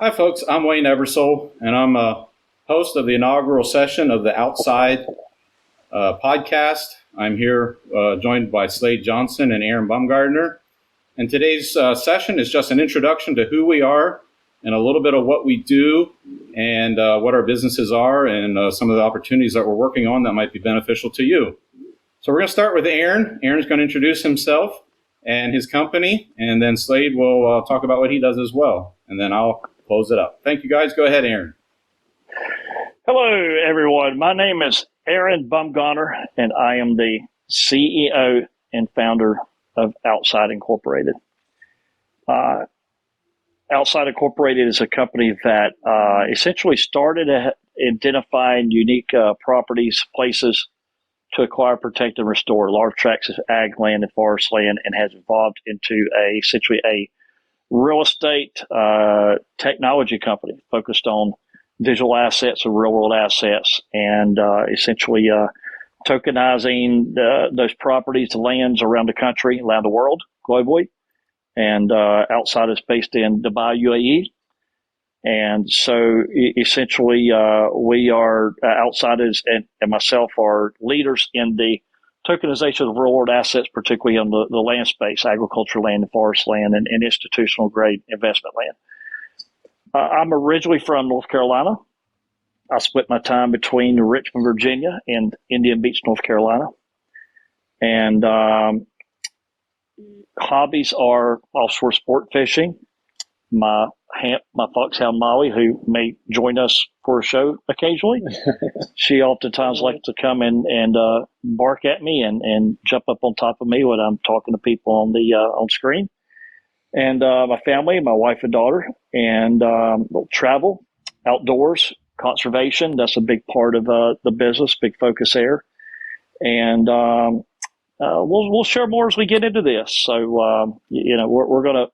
Hi, folks. I'm Wayne Eversole, and I'm a host of the inaugural session of the Outside podcast. I'm here joined by Slade Johnson and Aaron Baumgartner. And today's session is just an introduction to who we are and a little bit of what we do and what our businesses are and some of the opportunities that we're working on that might be beneficial to you. So we're going to start with Aaron. Aaron's going to introduce himself and his company, and then Slade will talk about what he does as well. And then I'll close it up. Thank you, guys. Go ahead, Aaron. Hello, everyone. My name is Aaron Baumgartner, and I am the CEO and founder of Outside Incorporated. Outside Incorporated is a company that essentially started identifying unique properties, places to acquire, protect, and restore large tracts of ag land and forest land, and has evolved into essentially a real estate technology company focused on digital assets and real world assets, and essentially tokenizing those properties, the lands around the country, around the world, globally. And Outside is based in Dubai, UAE. And so essentially we are Outsiders and myself are leaders in the tokenization of real world assets, particularly on the land space, agriculture land and forest land and institutional grade investment land. I'm originally from North Carolina. I split my time between Richmond, Virginia and Indian Beach, North Carolina. And hobbies are offshore sport fishing. My foxhound Molly, who may join us for a show occasionally, she oftentimes likes to come and bark at me and jump up on top of me when I'm talking to people on screen. And my family, my wife and daughter, and travel, outdoors, conservation. That's a big part of the business, big focus there. And we'll share more as we get into this. So we're gonna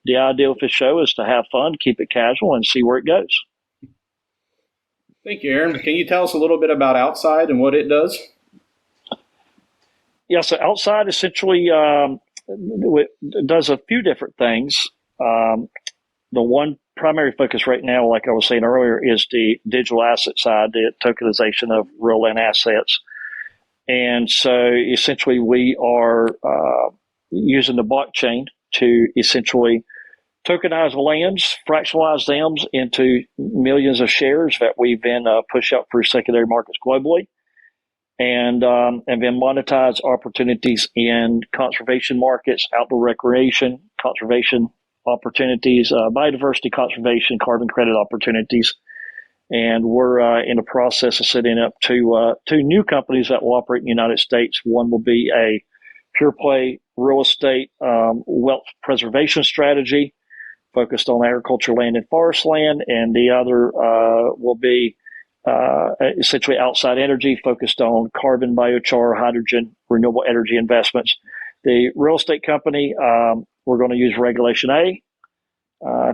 the idea of this show is to have fun, keep it casual, and see where it goes. Thank you, Aaron. Can you tell us a little bit about Outside and what it does? Yeah, so Outside essentially does a few different things. The one primary focus right now, like I was saying earlier, is the digital asset side, the tokenization of real land assets. And so essentially we are using the blockchain to essentially tokenize lands, fractionalize them into millions of shares that we then push out through secondary markets globally, and then monetize opportunities in conservation markets, outdoor recreation, conservation opportunities, biodiversity conservation, carbon credit opportunities. And we're in the process of setting up two new companies that will operate in the United States. One will be a pure play real estate wealth preservation strategy focused on agriculture land and forest land, and the other will be essentially Outside Energy focused on carbon, biochar, hydrogen, renewable energy investments. The real estate company, we're going to use Regulation A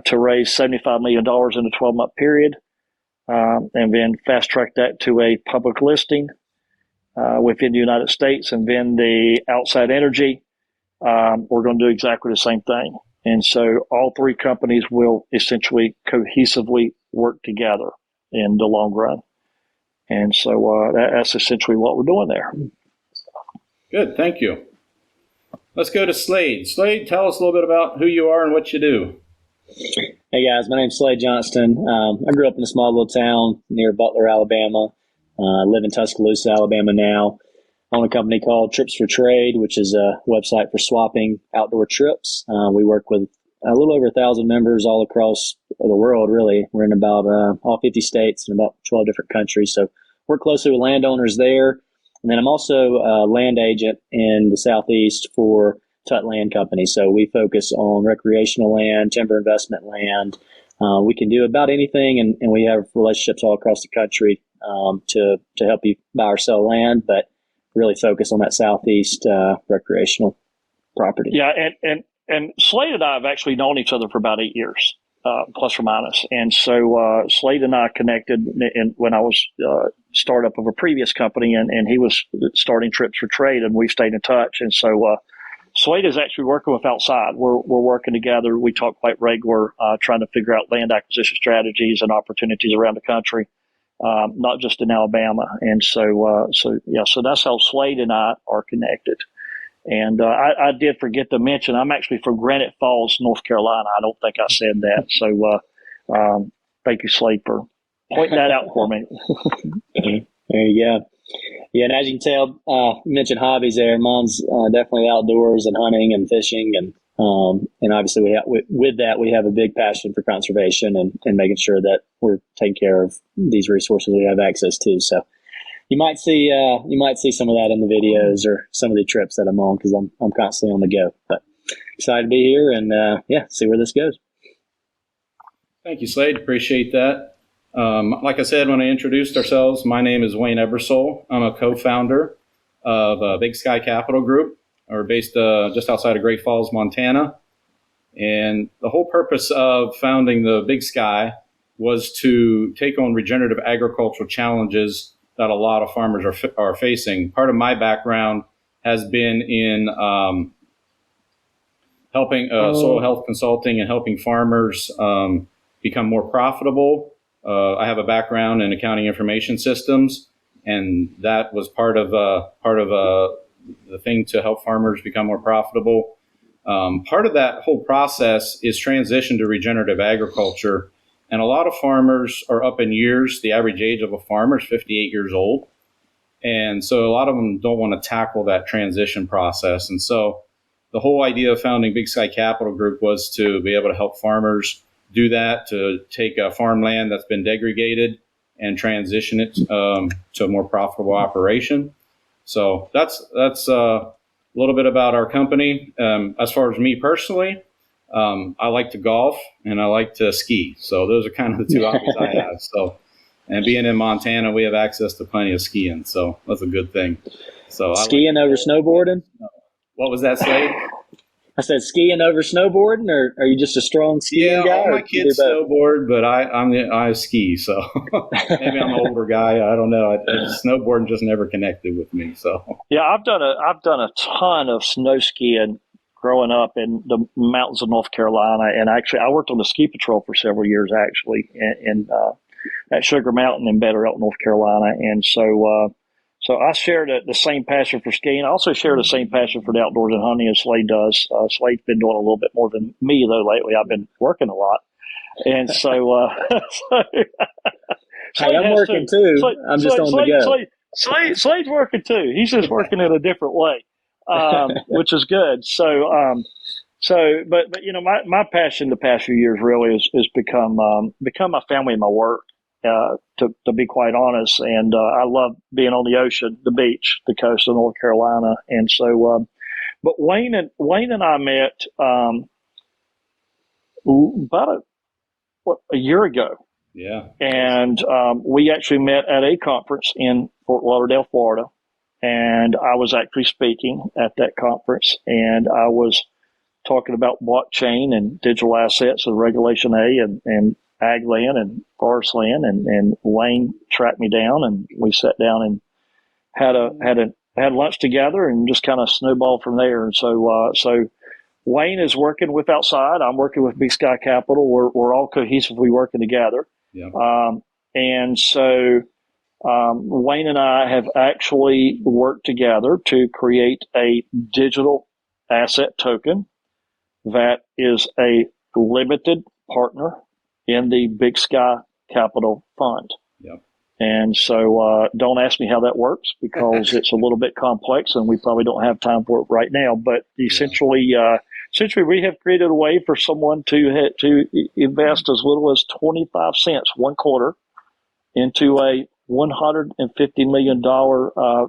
to raise $75 million in a 12-month period. And then fast track that to a public listing within the United States. And then the Outside Energy, we're going to do exactly the same thing. And so all three companies will essentially cohesively work together in the long run. And so that's essentially what we're doing there. Good, thank you. Let's go to Slade. Slade, tell us a little bit about who you are and what you do. Hey guys, my name's Slade Johnston. I grew up in a small little town near Butler, Alabama. I live in Tuscaloosa, Alabama now. I own a company called Trips for Trade, which is a website for swapping outdoor trips. We work with a little over 1,000 members all across the world, really. We're in about all 50 states and about 12 different countries. So work closely with landowners there. And then I'm also a land agent in the Southeast for Tut Land Company. So we focus on recreational land, timber investment land. We can do about anything, and we have relationships all across the country to help you buy or sell land, but really focus on that Southeast recreational property. Yeah, and Slade and I have actually known each other for about 8 years, plus or minus. And so Slade and I connected when I was startup of a previous company, and he was starting Trips for Trade, and we stayed in touch. And so Slade is actually working with outside. We're working together. We talk quite regular, trying to figure out land acquisition strategies and opportunities around the country, not just in Alabama. And so that's how Slade and I are connected. And I did forget to mention, I'm actually from Granite Falls, North Carolina. I don't think I said that. So thank you, Slade, for pointing that out for me. There you go. Yeah, and as you can tell, you mentioned hobbies there. Mine's definitely outdoors and hunting and fishing, and obviously with that we have a big passion for conservation and making sure that we're taking care of these resources we have access to. So you might see some of that in the videos or some of the trips that I'm on, because I'm constantly on the go. But excited to be here and see where this goes. Thank you, Slade. Appreciate that. Like I said, when I introduced ourselves, my name is Wayne Ebersole. I'm a co-founder of Big Sky Capital Group. We're based just outside of Great Falls, Montana. And the whole purpose of founding the Big Sky was to take on regenerative agricultural challenges that a lot of farmers are facing. Part of my background has been in helping soil health consulting and helping farmers become more profitable. I have a background in accounting information systems, and that was part of the thing to help farmers become more profitable. Part of that whole process is transition to regenerative agriculture, and a lot of farmers are up in years. The average age of a farmer is 58 years old, and so a lot of them don't want to tackle that transition process. And so the whole idea of founding Big Sky Capital Group was to be able to help farmers do that, to take a farmland that's been degraded and transition it to a more profitable operation. So that's a little bit about our company. As far as me personally, I like to golf and I like to ski. So those are kind of the two hobbies I have. So, and being in Montana, we have access to plenty of skiing, so that's a good thing. So skiing over snowboarding. What was that, Slade? I said skiing over snowboarding, or are you just a strong skiing guy? Yeah, all my kids snowboard, but I ski, so maybe I'm an older guy. I don't know. Snowboarding just never connected with me. So yeah, I've done a ton of snow skiing growing up in the mountains of North Carolina, and actually I worked on the ski patrol for several years actually, at Sugar Mountain in Betterelt, North Carolina, and so I share the same passion for skiing. I also share the same passion for the outdoors and hunting as Slade does. Slade's been doing a little bit more than me, though, lately. I've been working a lot. And so, hey, I'm working too. I'm just on the go. Slade's working too. He's just working in a different way, which is good. But my passion the past few years really is become my family and my work. To be quite honest, and I love being on the ocean, the beach, the coast of North Carolina, and so. But Wayne and I met about a year ago. Yeah, and we actually met at a conference in Fort Lauderdale, Florida, and I was actually speaking at that conference, and I was talking about blockchain and digital assets and Regulation A and ag land and forest land, and Wayne tracked me down, and we sat down and had lunch together and just kind of snowballed from there. And so Wayne is working with outside. I'm working with Big Sky Capital. We're all cohesively working together. Yeah. And so Wayne and I have actually worked together to create a digital asset token that is a limited partner in the Big Sky Capital Fund. Yep. And so don't ask me how that works, because it's a little bit complex and we probably don't have time for it right now. But essentially, we have created a way for someone to invest as little as 25 cents, one quarter, into a $150 million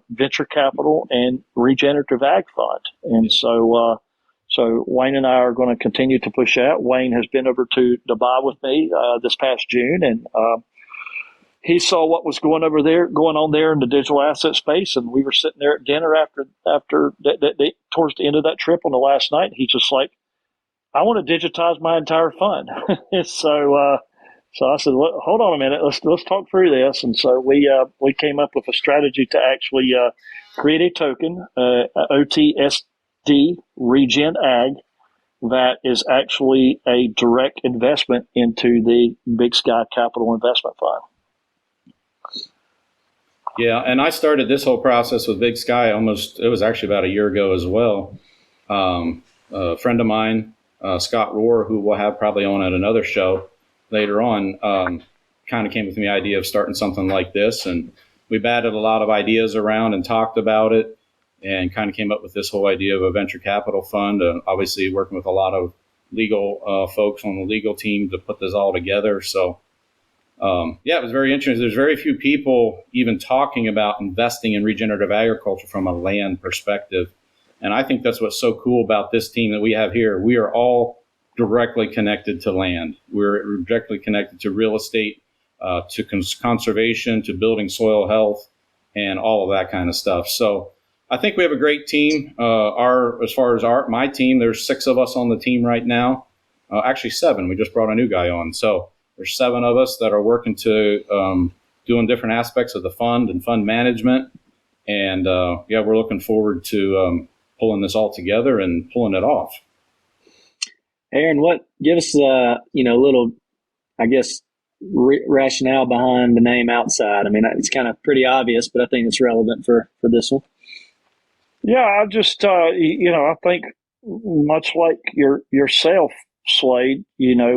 venture capital and regenerative ag fund. And so Wayne and I are going to continue to push that. Wayne has been over to Dubai with me this past June, and he saw what was going on there in the digital asset space. And we were sitting there at dinner after towards the end of that trip on the last night. He's just like, I want to digitize my entire fund. So I said, hold on a minute, let's talk through this. And so we came up with a strategy to actually create a token, OTST ReGen Ag, that is actually a direct investment into the Big Sky Capital Investment Fund. Yeah, and I started this whole process with Big Sky it was actually about a year ago as well. A friend of mine, Scott Rohr, who we'll have probably on at another show later on, kind of came with the idea of starting something like this. And we batted a lot of ideas around and talked about it and kind of came up with this whole idea of a venture capital fund. Obviously, working with a lot of legal folks on the legal team to put this all together. So, it was very interesting. There's very few people even talking about investing in regenerative agriculture from a land perspective. And I think that's what's so cool about this team that we have here. We are all directly connected to land. We're directly connected to real estate, to conservation, to building soil health, and all of that kind of stuff. So I think we have a great team. As far as my team, there's 6 of us on the team right now. Actually 7. We just brought a new guy on. So there's 7 of us that are working to doing different aspects of the fund and fund management. And we're looking forward to pulling this all together and pulling it off. Aaron, give us a little, I guess, rationale behind the name Outside. I mean, it's kind of pretty obvious, but I think it's relevant for this one. Yeah, I just I think much like yourself, Slade. I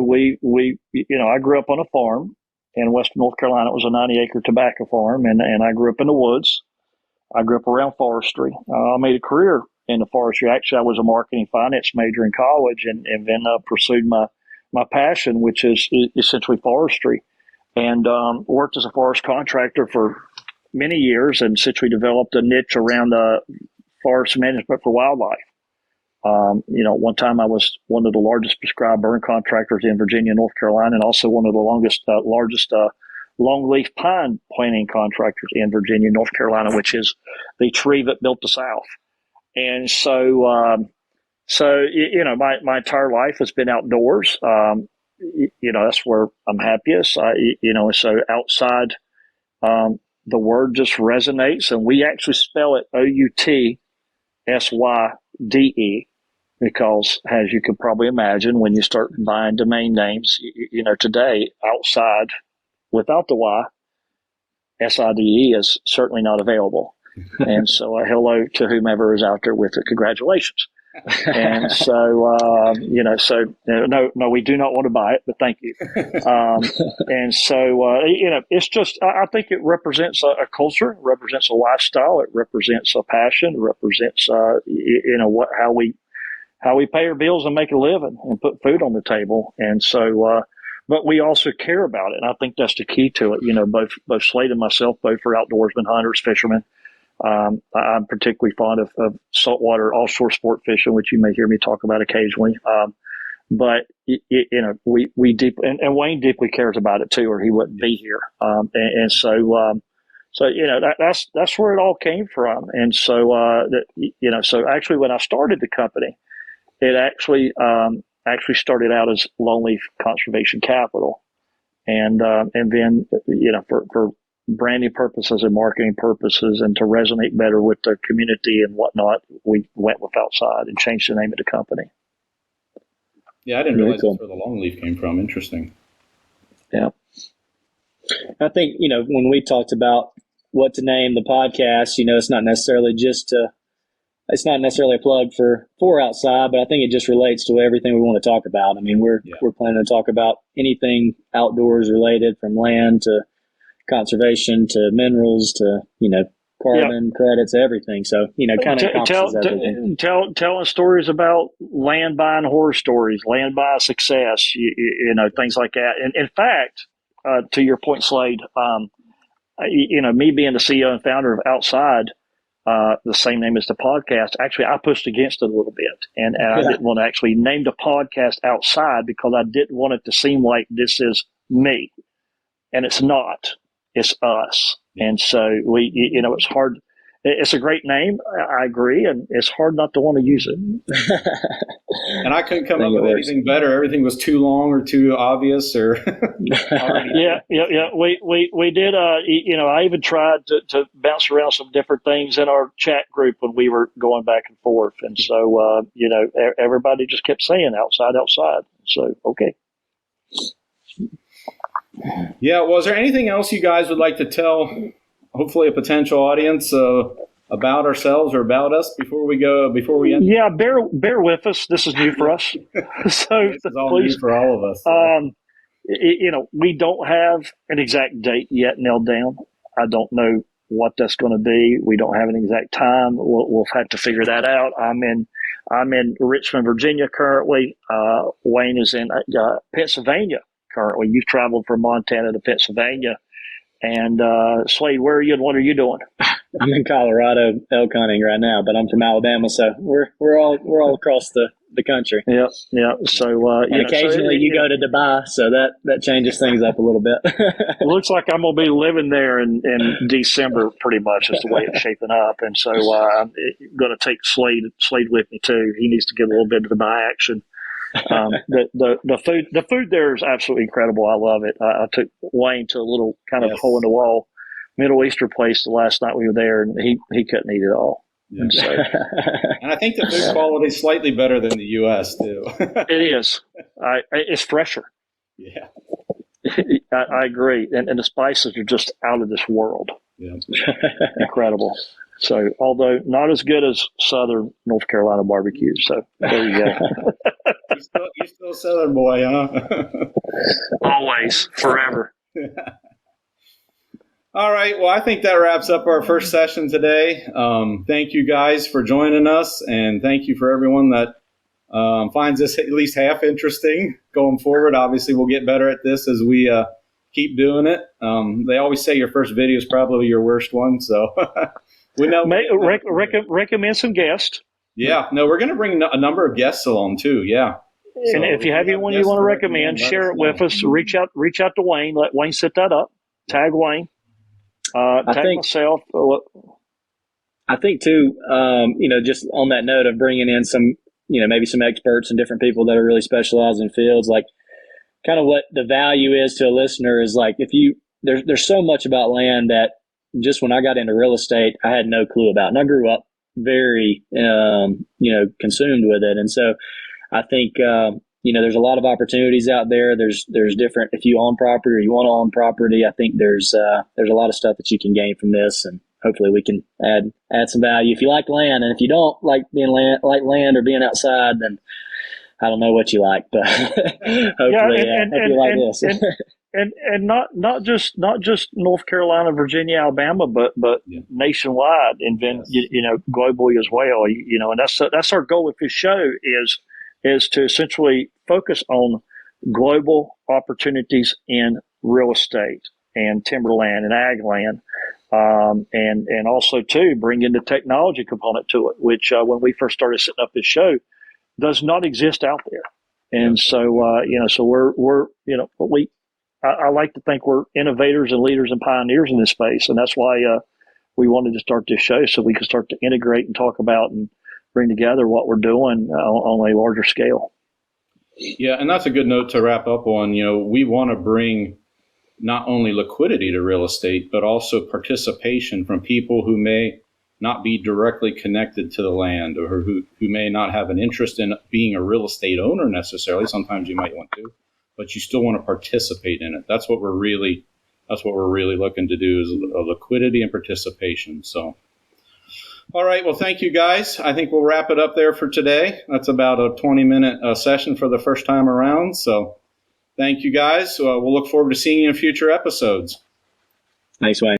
grew up on a farm in western North Carolina. It was a 90-acre tobacco farm, and I grew up in the woods. I grew up around forestry. I made a career in the forestry. Actually, I was a marketing finance major in college, and then pursued my passion, which is essentially forestry, and worked as a forest contractor for many years, and essentially developed a niche around forest management for wildlife. One time I was one of the largest prescribed burn contractors in Virginia, North Carolina, and also one of the largest longleaf pine planting contractors in Virginia, North Carolina, which is the tree that built the South. And so, my entire life has been outdoors. That's where I'm happiest. So outside, the word just resonates, and we actually spell it OUTSYDE, because, as you could probably imagine, when you start buying domain names, today, outside without the Y, SIDE is certainly not available. And so hello to whomever is out there with it. Congratulations. And so, no, we do not want to buy it, but thank you. And so, it's just, I think it represents a culture, it represents a lifestyle, it represents a passion, it represents, how we pay our bills and make a living and put food on the table. And so, but we also care about it. And I think that's the key to it. Both Slade and myself, both are outdoorsmen, hunters, fishermen. I'm particularly fond of saltwater offshore sport fishing, which you may hear me talk about occasionally. But we deeply, and Wayne deeply cares about it too, or he wouldn't be here. So that's where it all came from. And so so actually, when I started the company, it actually started out as Longleaf Conservation Capital, and then for branding purposes and marketing purposes, and to resonate better with the community and whatnot, we went with Outside and changed the name of the company. Yeah, I didn't realize that's where the longleaf came from. Interesting. Yeah. I think, when we talked about what to name the podcast, it's not necessarily it's not necessarily a plug for Outside, but I think it just relates to everything we want to talk about. I mean, we're planning to talk about anything outdoors related, from land to conservation to minerals to, carbon credits, everything. So, kind of encompasses everything. Telling stories about land buying horror stories, land buy success, things like that. And in fact, to your point, Slade, me being the CEO and founder of Outside, the same name as the podcast, actually, I pushed against it a little bit. And I didn't want to actually name the podcast Outside, because I didn't want it to seem like this is me. And it's not. It's us. And so it's hard. it's a great name. I agree, and it's hard not to want to use it. And I couldn't come up with anything better. Everything was too long or too obvious, or yeah. We did. I even tried to bounce around some different things in our chat group when we were going back and forth, and so everybody just kept saying outside. So okay. Yeah. Was there anything else you guys would like to tell, hopefully a potential audience, about ourselves or about us before we end? Yeah, bear with us. This is new for us. So This is all please, new for all of us. we don't have an exact date yet nailed down. I don't know what that's going to be. We don't have an exact time. We'll have to figure that out. I'm in Richmond, Virginia currently. Wayne is in Pennsylvania currently. You've traveled from Montana to Pennsylvania. And Slade, where are you and what are you doing? I'm in Colorado elk hunting right now, but I'm from Alabama, so we're all across the country. Yeah. So and occasionally you go to Dubai, so that changes things up a little bit. It looks like I'm going to be living there in December, pretty much is the way it's shaping up. And so I'm going to take Slade with me too. He needs to get a little bit of Dubai action. The food there is absolutely incredible. I love it. I took Wayne to a little kind of hole in the wall Middle Eastern place the last night we were there, and he couldn't eat it all. Yeah. And, so, and I think the food quality is slightly better than the U.S. too. It is. It's fresher. Yeah, I agree, and the spices are just out of this world. Yeah, incredible. So, although not as good as Southern North Carolina barbecue. So there you go. You're still a Southern boy, huh? Always, forever. All right. Well, I think that wraps up our first session today. Thank you guys for joining us, and thank you for everyone that finds this at least half interesting going forward. Obviously, we'll get better at this as we keep doing it. They always say your first video is probably your worst one, so we know. Recommend some guests. Yeah. No, we're going to bring a number of guests along too. Yeah. And if you have anyone you want to recommend, share it with us. Reach out to Wayne. Let Wayne set that up. Tag Wayne. Tag myself. I think too, just on that note of bringing in some, maybe some experts and different people that are really specialized in fields, like kind of what the value is to a listener is like, there's so much about land that just when I got into real estate, I had no clue about, and I grew up very, consumed with it. And so I think, there's a lot of opportunities out there. There's different, if you own property or you want to own property, I think there's a lot of stuff that you can gain from this, and hopefully we can add some value. If you like land, and if you don't like land or being outside, then I don't know what you like, but hopefully you like this. And not just North Carolina, Virginia, Alabama, but nationwide, and then globally as well. And that's our goal with this show is to essentially focus on global opportunities in real estate and timberland and ag land, and also too bring in the technology component to it, which when we first started setting up this show does not exist out there. And so I like to think we're innovators and leaders and pioneers in this space, and that's why we wanted to start this show so we could start to integrate and talk about and bring together what we're doing on a larger scale. Yeah, and that's a good note to wrap up on. We want to bring not only liquidity to real estate, but also participation from people who may not be directly connected to the land, or who may not have an interest in being a real estate owner necessarily. Sometimes you might want to, but you still want to participate in it. That's what we're really looking to do, is a liquidity and participation. So, all right. Well, thank you guys. I think we'll wrap it up there for today. That's about a 20-minute session for the first time around. So thank you guys. We'll look forward to seeing you in future episodes. Thanks, Wayne.